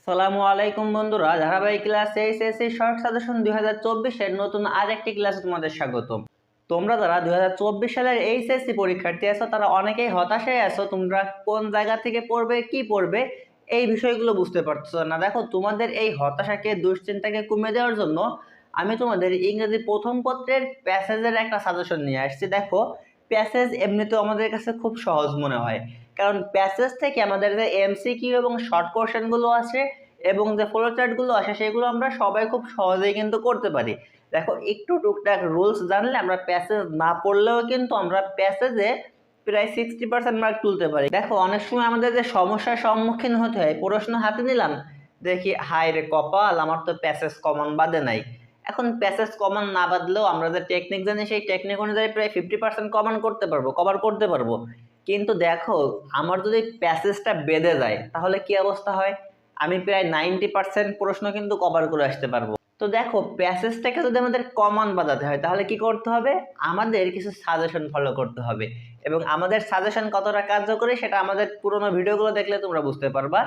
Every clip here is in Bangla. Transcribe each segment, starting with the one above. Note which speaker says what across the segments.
Speaker 1: আসসালামু আলাইকুম বন্ধুরা, ধারাবাহিক ক্লাস এইচএসসি শর্ট সাজেশন 2024 এর নতুন আরেকটি ক্লাসে তোমাদের স্বাগতম। তোমরা যারা 2024 সালের এইচএসসি পরীক্ষার্থী আছো তারা অনেকেই হতাশায় আছো, তোমরা কোন জায়গা থেকে পড়বে, কি পড়বে এই বিষয়গুলো বুঝতে পারছো না। দেখো, তোমাদের এই হতাশাকে, দুশ্চিন্তাকে কমিয়ে দেওয়ার জন্য আমি তোমাদের ইংরেজি প্রথম পত্রের প্যাসেজের একটা সাজেশন নিয়ে আসছি। দেখো, প্যাসেজ এমনিতেও আমাদের কাছে খুব সহজ মনে হয়, কারণ প্যাসেজ থেকে আমাদের যে এমসিকিউ এবং শর্ট কোশ্চেনগুলো আছে এবং যে ফ্লোচার্টগুলো আসে সেগুলো আমরা সবাই খুব সহজেই কিন্তু করতে পারি। দেখো, একটু টুকটাক রুলস জানলে আমরা প্যাসেজ না পড়লেও কিন্তু আমরা প্যাসেজে প্রায় 60% মার্ক তুলতে পারি। দেখো, অনেক সময় আমাদের যে সমস্যার সম্মুখীন হতে হয়, প্রশ্ন হাতে নিলাম, দেখি হায় রে কপাল, আমার তো প্যাসেজ কমন বাদে নাই। এখন প্যাসেজ কমন না বাদলেও আমরা যে টেকনিক জানি সেই টেকনিক অনুযায়ী প্রায় 50% কমন করতে পারবো, কভার করতে পারবো। কিন্তু দেখো, আমার যদি প্যাসেজটা বেঁধে যায় তাহলে কি অবস্থা হয়? আমি প্রায় 90% প্রশ্ন কিন্তু কভার করে আসতে পারবো। তো দেখো, প্যাসেজটাকে যদি আমাদের কমন বাজাতে হয় তাহলে কি করতে হবে? আমাদের কিছু সাজেশন ফলো করতে হবে, এবং আমাদের সাজেশন কতটা কার্যকরী সেটা আমাদের পুরোনো ভিডিওগুলো দেখলে তোমরা বুঝতে পারবা।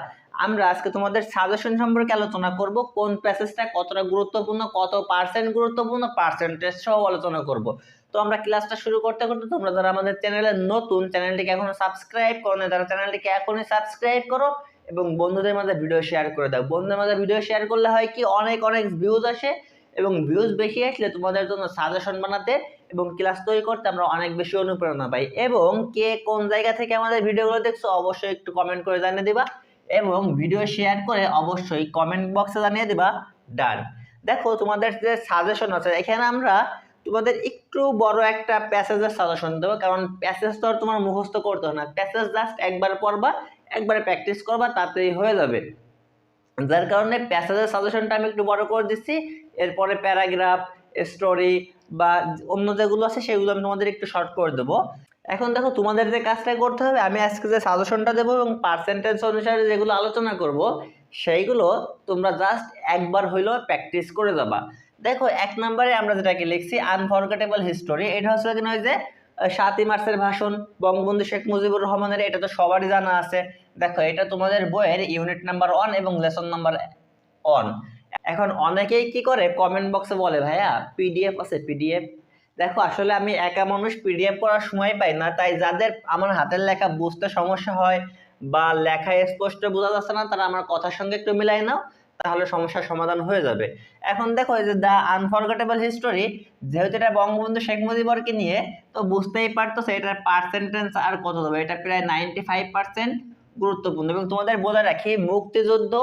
Speaker 1: আমরা আজকে তোমাদের সাজেশন সম্পর্কে আলোচনা করব, কোন প্যাসেজটা কতটা গুরুত্বপূর্ণ, কত পার্সেন্ট গুরুত্বপূর্ণ, পার্সেন্টেজ সহ আলোচনা করব। তো আমরা ক্লাসটা শুরু করতে করতে তোমরা যারা আমাদের চ্যানেলে নতুন, চ্যানেলটিকে এখনো সাবস্ক্রাইব করো না, তারা চ্যানেলটিকে এখনই সাবস্ক্রাইব করো এবং বন্ধুদের মাঝে ভিডিও শেয়ার করে দাও। বন্ধুদের মাঝে ভিডিও শেয়ার করলে হয় কি, অনেক অনেক ভিউজ আসে, এবং ভিউজ বেশি আসলে তোমাদের জন্য সাজেশন বানাতে এবং ক্লাস তৈরি করতে আমরা অনেক বেশি অনুপ্রেরণা পাই। এবং কে কোন জায়গা থেকে আমাদের ভিডিওগুলো দেখছো অবশ্যই একটু কমেন্ট করে জানিয়ে দিবা, এবং ভিডিও শেয়ার করে অবশ্যই কমেন্ট বক্সে জানিয়ে দিবা ডান। দেখো, তোমাদের যে সাজেশন আছে এখানে আমরা তোমাদের একটু বড় একটা প্যাসেজের সাজেশন দেবো, কারণ প্যাসেজ তো আর তোমার মুখস্থ করতে হয় না, প্যাসেজ জাস্ট একবার পড়বা, একবারে প্র্যাকটিস করবা, তাড়াতাড়ি হয়ে যাবে। যার কারণে প্যাসেজের সাজেশনটা আমি একটু বড় করে দিচ্ছি, এরপরে প্যারাগ্রাফ, স্টোরি বা অন্য যেগুলো আছে সেগুলো আমি তোমাদের একটু শর্ট করে দেবো। এখন দেখো, তোমাদের যে কাজটা করতে হবে, আমি আজকে যে সাজেশনটা দেবো এবং পার্সেন্টেজ অনুসারে যেগুলো আলোচনা করব সেইগুলো তোমরা জাস্ট একবার হইলেও প্র্যাকটিস করে যাবা। দেখো, 1 নম্বরে আমরা যেটাকে লিখছি আনফরগেটেবল হিস্টোরি, এটা হচ্ছে কিনা ওই যে 7ই মার্চের ভাষণ, বঙ্গবন্ধু শেখ মুজিবুর রহমানের, এটা তো সবারই জানা আছে। দেখো, এটা তোমাদের বইয়ের ইউনিট নাম্বার 1 এবং লেসন নাম্বার 1। এখন অনেকেই কি করে, কমেন্ট বক্সে বলে ভাইয়া পিডিএফ আছে, পিডিএফ। দেখো, আসলে আমি একা মানুষ, পিডিএফ পড়ার সময় পাই না, তাই যাদের আমার হাতের লেখা বুঝতে সমস্যা হয় বা লেখা স্পষ্ট বোঝা যাচ্ছে না, তারা আমার কথার সঙ্গে একটু মিলাই নাও, তাহলে সমস্যার সমাধান হয়ে যাবে। এখন দেখো, এই যে দ্য আনফরগেটেবল হিস্টোরি, যেহেতু এটা বঙ্গবন্ধু শেখ মুজিবুরকে নিয়ে, তো বুঝতেই পারতেছে এটার পার্সেন্টেজ আর কত দেবে, এটা প্রায় 95% গুরুত্বপূর্ণ। এবং তোমাদের বলে রাখি, মুক্তিযুদ্ধ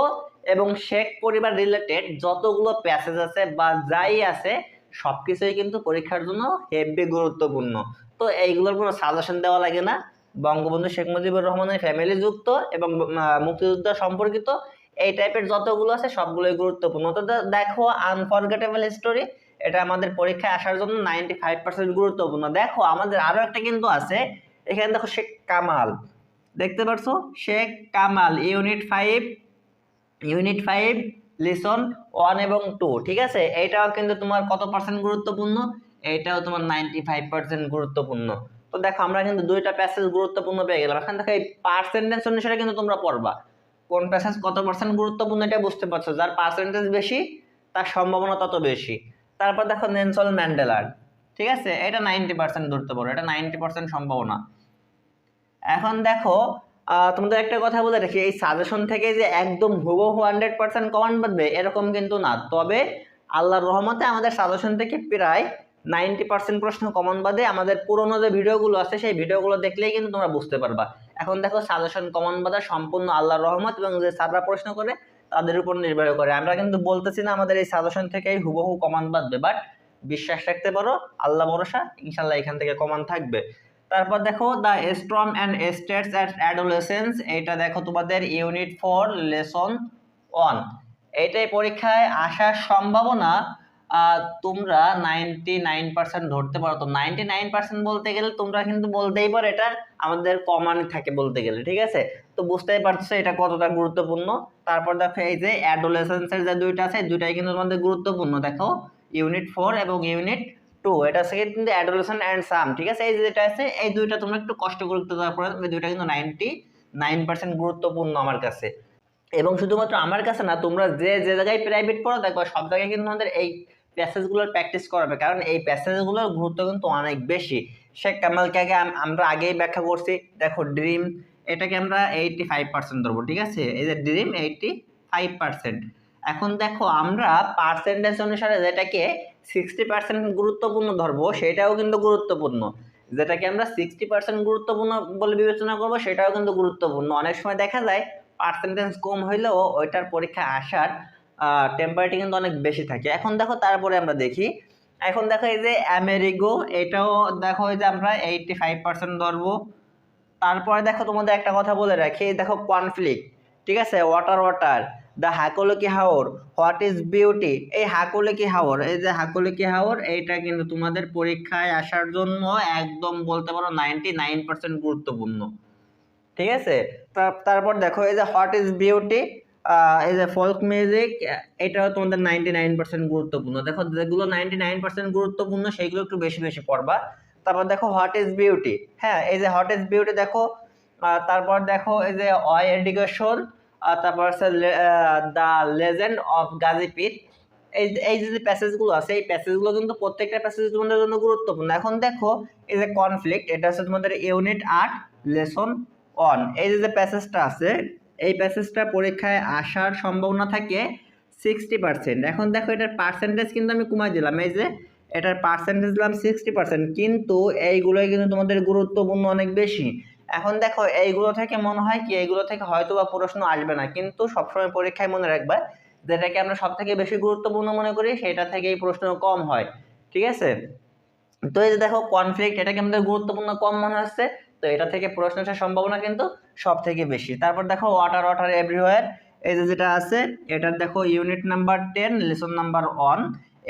Speaker 1: এবং শেখ পরিবার রিলেটেড যতগুলো প্যাসেজ আছে বা যাই আছে সবকিছুই কিন্তু পরীক্ষার জন্য হেভি গুরুত্বপূর্ণ। তো এইগুলোর কোনো সাজেশন দেওয়া লাগে না, বঙ্গবন্ধু শেখ মুজিবুর রহমানের ফ্যামিলি যুক্ত এবং মুক্তিযুদ্ধ সম্পর্কিত এই টাইপের যতগুলো আছে সবগুলোই গুরুত্বপূর্ণ। তো দেখো, আনফরগেটেবল হিস্টোরি এটা আমাদের পরীক্ষায় আসার জন্য 95% গুরুত্বপূর্ণ। দেখো, আমাদের আরো একটা কিন্তু আছে, এখানে দেখো শেখ কামাল, দেখতে পারছো, শেখ কামাল ইউনিট 5 লেসন 1 এবং 2, ঠিক আছে। এইটাও কিন্তু তোমার কত পার্সেন্ট গুরুত্বপূর্ণ? এইটাও তোমার 95% গুরুত্বপূর্ণ। তো দেখো, আমরা কিন্তু দুইটা প্যাসেজ গুরুত্বপূর্ণ পেয়ে গেলাম। এখন দেখো, এই পার্সেন্টেজ অনুসারে কিন্তু তোমরা পড়বা কোন প্যাসেজ কত পার্সেন্ট গুরুত্বপূর্ণ, এটা বুঝতে পারছো। যার পার্সেন্টেজ বেশি তার সম্ভাবনা তত বেশি। তারপর দেখো নেলসন ম্যান্ডেলার, ঠিক আছে, এটা 90% ধরতে পারো, এটা 90% সম্ভাবনা। এখন দেখো, তোমাদের একটা কথা বলে রাখি, এই সাজেশন থেকে যে একদম হুবহু 100% কমন বাঁধবে এরকম কিন্তু না, তবে আল্লাহর রহমতে আমাদের সাজেশন থেকে প্রায় 90% প্রশ্ন কমন বাদে। আমাদের পুরোনো যে ভিডিওগুলো আছে সেই ভিডিওগুলো দেখলেই কিন্তু তোমরা বুঝতে পারবা। এখন দেখো, সাজেশন কমন বাঁধা সম্পূর্ণ আল্লাহর রহমত এবং যে স্যাররা প্রশ্ন করে তাদের উপর নির্ভর করে। আমরা কিন্তু বলতেছি না আমাদের এই সাজেশন থেকেই হুবহু কমন বাঁধবে, বাট বিশ্বাস রাখতে পারো, আল্লাহ ভরসা, ইনশাল্লাহ এখান থেকে কমন থাকবে। তারপর দেখো the storm and states at adolescence, এটা দেখো তোমাদের ইউনিট 4 লেসন 1। এইটাই পরীক্ষায় আসার সম্ভাবনা তোমরা 99% ধরতে পারো। তো 99% বলতে গেলে তোমরা কিন্তু বলতেই পারো এটা আমাদের কমন থাকে বলতে গেলে, ঠিক আছে। তো বুঝতেই পারছো এটা কতটা গুরুত্বপূর্ণ। তারপর দেখো, এই যে অ্যাডোলেসেন্সের যে দুইটা আছে, দুইটাই কিন্তু তোমাদের গুরুত্বপূর্ণ। দেখো, ইউনিট 4 এবং ইউনিট 2, এটা আছে কিন্তু অ্যাডোলেসেন্ট অ্যান্ড সাম, ঠিক আছে। এই যেটা আছে, এই দুইটা তোমরা একটু কষ্ট করতে, তারপরে দুইটা কিন্তু 99% গুরুত্বপূর্ণ আমার কাছে। এবং শুধুমাত্র আমার কাছে না, তোমরা যে যে জায়গায় প্রাইভেট পড়ো দেখো সব জায়গায় কিন্তু আমাদের এই প্যাসেজগুলোর প্র্যাকটিস করাবে, কারণ এই প্যাসেজগুলোর গুরুত্ব কিন্তু অনেক বেশি। শেখ কামালকে আগে আমরা আগেই ব্যাখ্যা করছি। দেখো ড্রিম, এটাকে আমরা 85% ধরবো, ঠিক আছে? এই যে ড্রিম 85%। এখন দেখো আমরা পার্সেন্টেজ অনুসারে যেটাকে 60% গুরুত্বপূর্ণ ধরবো সেটাও কিন্তু গুরুত্বপূর্ণ। যেটাকে আমরা 60% গুরুত্বপূর্ণ বলে বিবেচনা করবো সেটাও কিন্তু গুরুত্বপূর্ণ। অনেক সময় দেখা যায় পার্সেন্টেজ কম হইলেও ওইটার পরীক্ষায় আসার টেম্পারেটি কিন্তু অনেক বেশি থাকে। এখন দেখো তারপরে আমরা দেখি, এখন দেখো এই যে আমেরিগো, এটাও দেখো এই যে আমরা 85% ধরবো। তারপরে দেখো তোমাদের একটা কথা বলে রাখি, দেখো কনফ্লিক্ট, ঠিক আছে? Water water, the হাকুলকি Haor, what is beauty. এই হাকুলকি হাওর, এই যে হাকুলকি হাওর, এইটা কিন্তু তোমাদের পরীক্ষায় আসার জন্য একদম বলতে পারো 99% গুরুত্বপূর্ণ, ঠিক আছে? তারপর দেখো এই যে হোয়াট ইজ বিউটি, এই যে ফোক মিউজিক, এটাও তোমাদের 99% গুরুত্বপূর্ণ। দেখো যেগুলো 99% গুরুত্বপূর্ণ সেইগুলো একটু বেশি বেশি পড়বা। তারপর দেখো হোয়াট ইজ বিউটি, হ্যাঁ এই যে হোয়াট ইজ বিউটি দেখো। তারপর দেখো এই যে ওয়াই এডুকেশন, তারপর আছে দ্য লেজেন্ড অফ গাজীপীর। এই যে প্যাসেজগুলো আছে এই প্যাসেজগুলো কিন্তু প্রত্যেকটা প্যাসেজ তোমাদের জন্য গুরুত্বপূর্ণ। এখন দেখো এই যে কনফ্লিক্ট, এটা হচ্ছে তোমাদের ইউনিট 8 লেসন 1। এই যে প্যাসেজটা আছে এই প্যাসেজটা পরীক্ষায় আসার সম্ভাবনা থাকে 60%। এখন দেখো এটার পার্সেন্টেজ কিন্তু আমি কমাই দিলাম, এই যে এটার পার্সেন্টেজ দিলাম 60%, কিন্তু এইগুলোই কিন্তু তোমাদের গুরুত্বপূর্ণ অনেক বেশি। এখন দেখো এইগুলো থেকে মনে হয় কি, এইগুলো থেকে হয়তো বা প্রশ্ন আসবে না, কিন্তু সবসময় পরীক্ষায় মনে রাখবা যেটাকে আমরা সব থেকে বেশি গুরুত্বপূর্ণ মনে করি সেটা থেকেই প্রশ্ন কম হয়, ঠিক আছে? তো এই যে দেখো কনফ্লিক্ট, এটাকে আমাদের গুরুত্বপূর্ণ কম মনে হচ্ছে, তো এটা থেকে প্রশ্ন আসার সম্ভাবনা কিন্তু সব থেকে বেশি। তারপর দেখো ওয়াটার ওয়াটার এভরিওয়্যার, এই যে যেটা আছে এটার দেখো ইউনিট নাম্বার 10 লেসন নাম্বার 1,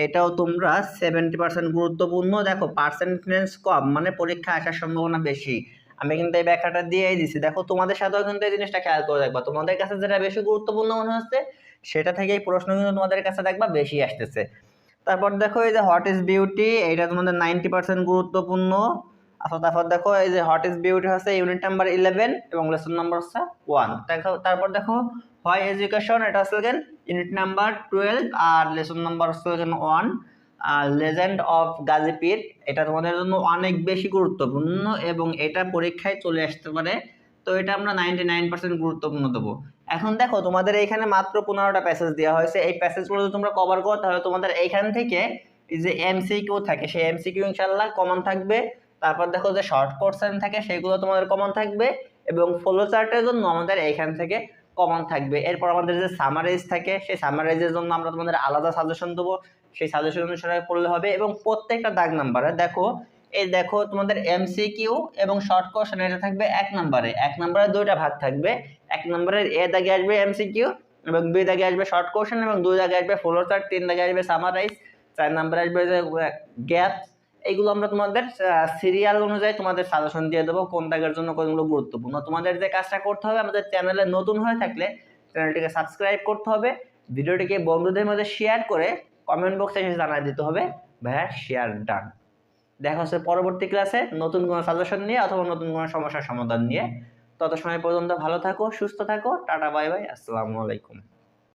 Speaker 1: এটাও তোমরা 70% গুরুত্বপূর্ণ। দেখো পার্সেন্টেজ কম মানে পরীক্ষা আসার সম্ভাবনা বেশি। আমি কিন্তু এই ব্যাখ্যাটা দিয়েই দিছি। দেখো তোমাদের সাথেও কিন্তু এই জিনিসটা খেয়াল করে দেখবা, তোমাদের কাছে যেটা বেশি গুরুত্বপূর্ণ মনে হচ্ছে সেটা থেকেই প্রশ্ন কিন্তু তোমাদের কাছে দেখবা বেশি আসতেছে। তারপর দেখো এই যে হোয়াট ইজ বিউটি, এটা তোমাদের 90% গুরুত্বপূর্ণ। আচ্ছা তারপর দেখো এই যে হোয়াট ইজ বিউটি হচ্ছে ইউনিট নাম্বার 11 এবং লেসন নাম্বার হচ্ছে 1। দেখো তারপর দেখো হোয়াই এডুকেশন, এটা হচ্ছে ইউনিট নাম্বার 12 আর লেসন নাম্বার হচ্ছে 1। আর লেজেন্ড অফ গাজীপীর, এটা তোমাদের জন্য অনেক বেশি গুরুত্বপূর্ণ এবং এটা পরীক্ষায় চলে আসতে পারে, তো এটা আমরা 99% গুরুত্বপূর্ণ দেবো। এখন দেখো তোমাদের এইখানে মাত্র 15টা প্যাসেজ দেওয়া হয়েছে, এই প্যাসেজগুলো যদি তোমরা কভার করো তাহলে তোমাদের এইখান থেকে যে এমসিকিউ থাকে সেই এমসিকিউ ইনশাআল্লাহ কমন থাকবে। তারপর দেখো যে শর্ট কোশ্চেন থাকে সেগুলো তোমাদের কমন থাকবে এবং ফলো চার্টের জন্য আমাদের এইখান থেকে কমন থাকবে। এরপর আমাদের যে সামারাইজ থাকে সেই সামারাইজের জন্য আমরা তোমাদের আলাদা সাজেশন দেবো, সেই সাজেশন অনুসারে পড়লে হবে। এবং প্রত্যেকটা দাগ নাম্বারে দেখো এই দেখো তোমাদের এমসিকিউ এবং শর্ট কোশ্চেন এটা থাকবে এক নম্বরে দুইটা ভাগ থাকবে। এক নম্বরের এ দাগে আসবে এমসিকিউ এবং বি দাগে আসবে শর্ট কোশ্চেন এবং দুই দাগে আসবে ফলো চার্ট, তিন দাগে আসবে সামারাইজ, চার নম্বরে আসবে যে গ্যাপ। এইগুলো আমরা তোমাদের সিরিয়াল অনুযায়ী তোমাদের সাজেশন দিয়ে দেবো কোন দাগের জন্য কোনগুলো গুরুত্বপূর্ণ। তোমাদের যে কাজটা করতে হবে, আমাদের চ্যানেলে নতুন হয়ে থাকলে চ্যানেলটিকে সাবস্ক্রাইব করতে হবে, ভিডিওটিকে বন্ধুদের মধ্যে শেয়ার করে কমেন্ট বক্সে এসে জানাই দিতে হবে ভাইয়া শেয়ার ডান। দেখা হচ্ছে পরবর্তী ক্লাসে নতুন কোনো সাজেশন নিয়ে অথবা নতুন কোনো সমস্যার সমাধান নিয়ে। তত সময় পর্যন্ত ভালো থাকো, সুস্থ থাকো, টাটা বাই বাই, আসসালামু আলাইকুম।